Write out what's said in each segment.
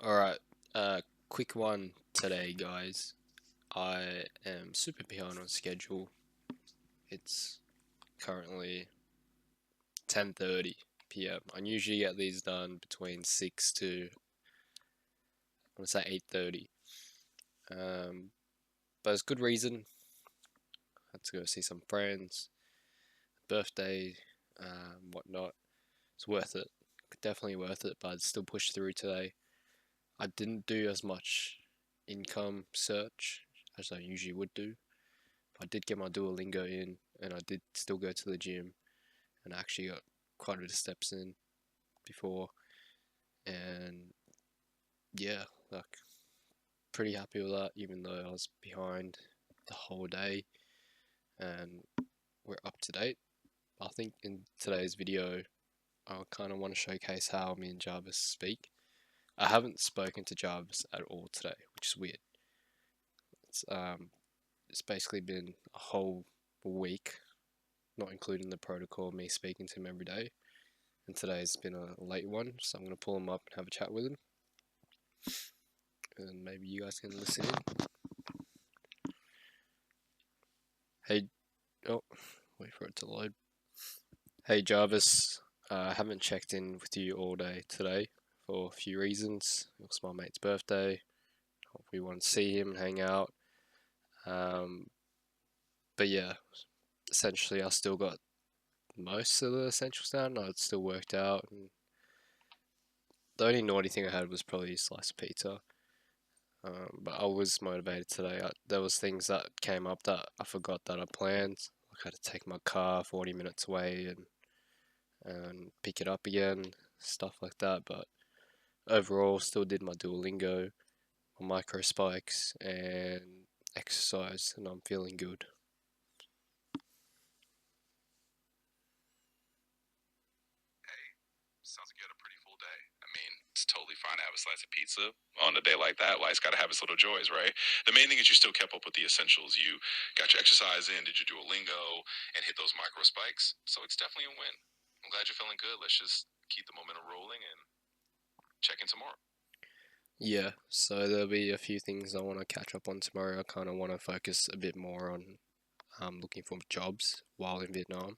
Alright, quick one today, guys. I am super behind on schedule. It's currently 10:30 p.m. I usually get these done between 6 to, I want to say 8:30. Um, but it's good reason. I had to go see some friends, birthday, whatnot. It's worth it. Definitely worth it, but I'd still push through today. I didn't do as much income search as I usually would do. I did get my Duolingo in, and I did still go to the gym, and I actually got quite a bit of steps in before, and yeah, like pretty happy with that, even though I was behind the whole day, and we're up to date. I think in today's video, I kind of want to showcase how me and Jarvis speak. I haven't spoken to Jarvis at all today, which is weird. It's um, it's basically been a whole week, not including the protocol of me speaking to him every day. And today's been a late one, so I'm gonna pull him up and have a chat with him, and maybe you guys can listen in. Hey, oh, wait for it to load. Hey Jarvis, I haven't checked in with you all day today for a few reasons. It was my mate's birthday. We want to see him and hang out. Um, but yeah, essentially, I still got most of the essentials down. I'd still worked out, and the only naughty thing I had was probably a slice of pizza. But I was motivated today. There was things that came up that I forgot that I planned. Like I had to take my car 40 minutes away and pick it up again, stuff like that. But overall, still did my Duolingo, my micro spikes, and exercise, and I'm feeling good. Sounds like you had a pretty full day. I mean, it's totally fine to have a slice of pizza on a day like that. Life's got to have its little joys, right? The main thing is you still kept up with the essentials. You got your exercise in, did your Duolingo, and hit those micro spikes. So it's definitely a win. I'm glad you're feeling good. Let's just keep the momentum rolling and check in tomorrow. Yeah, so there'll be a few things I want to catch up on tomorrow. I kind of want to focus a bit more on looking for jobs while in Vietnam.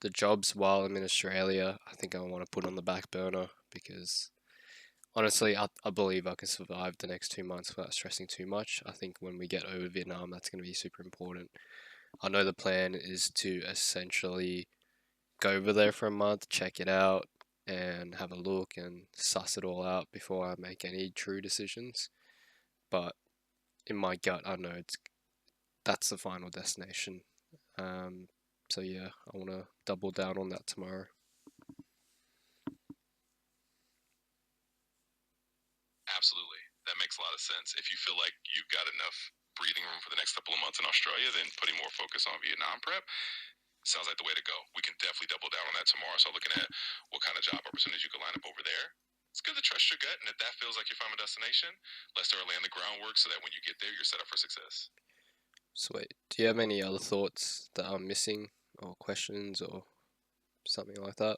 The jobs while I'm in Australia, I think I want to put on the back burner because honestly, I believe I can survive the next 2 months without stressing too much. I think when we get over Vietnam, that's going to be super important. I know the plan is to essentially go over there for a month, check it out, and have a look and suss it all out before I make any true decisions. But in my gut, I know that's the final destination. Um, so yeah, I want to double down on that tomorrow. Absolutely. That makes a lot of sense. If you feel like you've got enough breathing room for the next couple of months in Australia, then putting more focus on Vietnam prep sounds like the way to go. We can definitely double down on that tomorrow. So looking at what kind of job opportunities you can line up over there. It's good to trust your gut, and if that feels like your final destination, let's start laying the groundwork so that when you get there, you're set up for success. Sweet. Do you have any other thoughts that I'm missing, or questions, or something like that?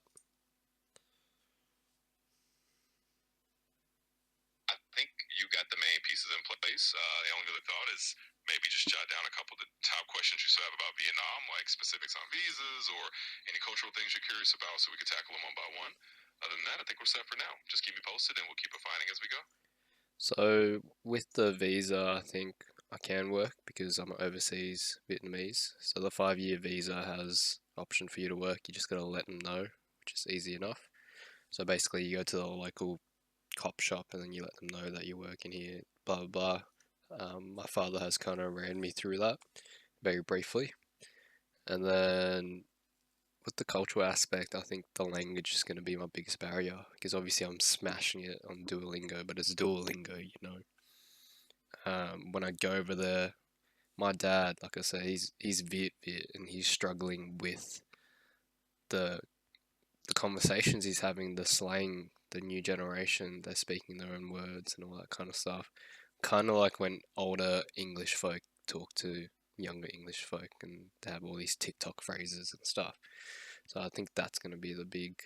I think you got the main pieces in place. The only other thought is maybe just jot down a couple of the top questions you still have about Vietnam, like specifics on visas or any cultural things you're curious about, so we can tackle them one by one. Other than that, I think we're set for now. Just keep me posted, and we'll keep refining as we go. So with the visa, I think I can work because I'm overseas Vietnamese. So the 5 year visa has option for you to work. You just gotta let them know, which is easy enough. So basically, you go to the local cop shop and then you let them know that you're working here. Blah blah blah. My father has kind of ran me through that very briefly, and then with the cultural aspect, I think the language is going to be my biggest barrier because obviously I'm smashing it on Duolingo, but it's Duolingo, you know. When I go over there, my dad, like I said, he's Viet, and he's struggling with the the conversations he's having, the slang, the new generation, they're speaking their own words and all that kind of stuff. Kind of like when older English folk talk to younger English folk and they have all these TikTok phrases and stuff. So I think that's going to be the big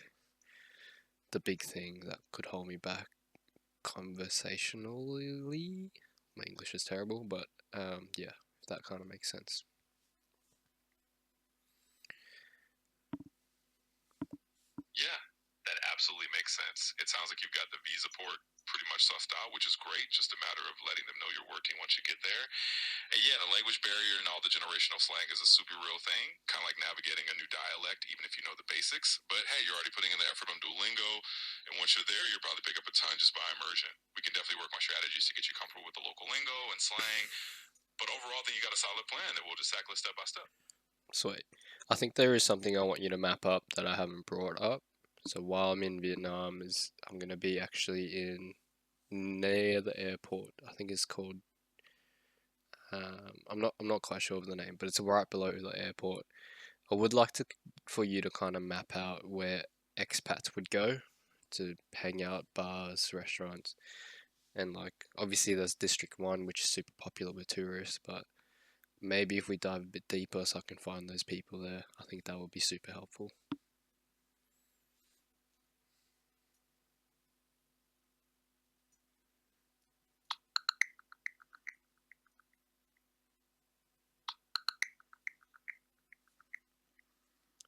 thing that could hold me back. conversationally. My English is terrible, but yeah, if that kind of makes sense. Yeah, that absolutely makes sense. It sounds like you've got the visa port pretty much sussed out, which is great. Just a matter of letting them know you're working once you get there. And yeah, the language barrier and all the generational slang is a super real thing, kind of like navigating a new dialect, even if you know the basics. But hey, you're already putting in the effort on Duolingo, and once you're there, you'll probably pick up a ton just by immersion. We can definitely work on strategies to get you comfortable with the local lingo and slang. But overall, I think you got a solid plan that we'll just tackle it step by step. Sweet. I think there is something I want you to map up that I haven't brought up. So while I'm in Vietnam, I'm gonna be actually in near the airport. I think it's called. I'm not quite sure of the name, but it's right below the airport. I would like to for you to kind of map out where expats would go to hang out, bars, restaurants, and like obviously there's District 1, which is super popular with tourists, but maybe if we dive a bit deeper so I can find those people there, I think that would be super helpful.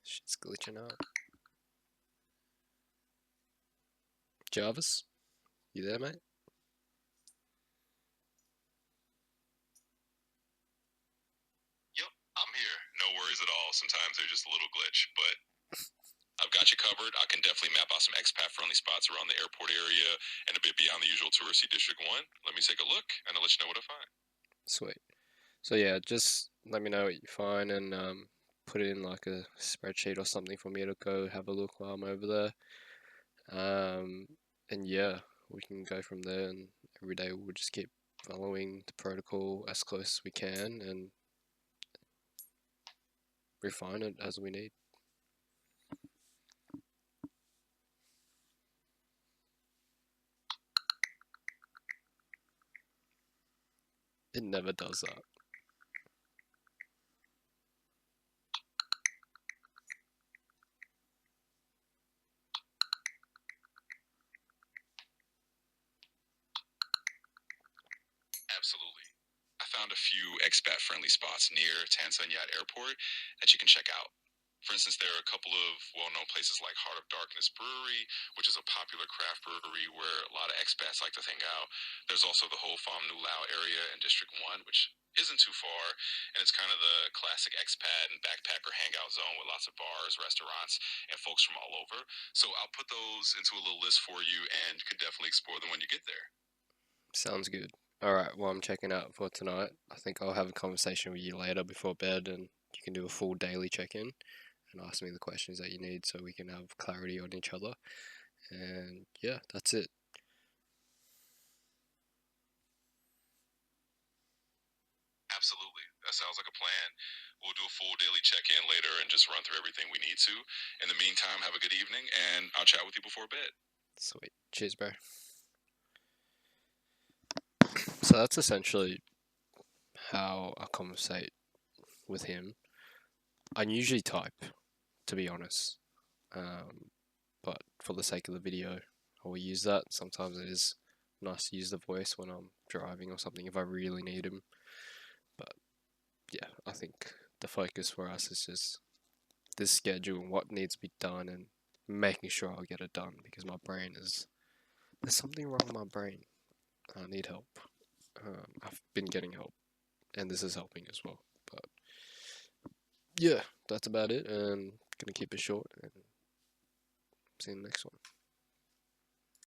Shit's glitching out. Jarvis, you there, mate? Yep, I'm here. No worries at all. Sometimes there's just a little glitch, but I've got you covered. I can definitely map out some expat friendly spots around the airport area and a bit beyond the usual touristy District 1. Let me take a look and I'll let you know what I find. Sweet. So yeah, just let me know what you find and put it in like a spreadsheet or something for me to go have a look while I'm over there. And yeah, we can go from there. And every day we'll just keep following the protocol as close as we can and refine it as we need. It never does that. Absolutely. I found a few expat friendly spots near Tan Son Yat Airport that you can check out. For instance, there are a couple of well known places like Heart of Darkness Brewery, which is a popular craft brewery where a lot of expats like to hang out. There's also the whole Pham Nu Lao area in District 1, which isn't too far, and it's kind of the classic expat and backpacker hangout zone with lots of bars, restaurants, and folks from all over. So I'll put those into a little list for you, and you can definitely explore them when you get there. Sounds good. Alright, well, I'm checking out for tonight. I think I'll have a conversation with you later before bed and you can do a full daily check in and ask me the questions that you need so we can have clarity on each other. And yeah, that's it. Absolutely. That sounds like a plan. We'll do a full daily check in later and just run through everything we need to. In the meantime, have a good evening, and I'll chat with you before bed. Sweet. Cheers, bro. So that's essentially how I conversate with him. I usually type, to be honest. But for the sake of the video, I will use that. Sometimes it is nice to use the voice when I'm driving or something if I really need him. But yeah, I think the focus for us is just this schedule and what needs to be done and making sure I'll get it done because my brain is. There's something wrong with my brain. I need help. I've been getting help, and this is helping as well. But yeah, that's about it, and gonna keep it short and see you in the next one.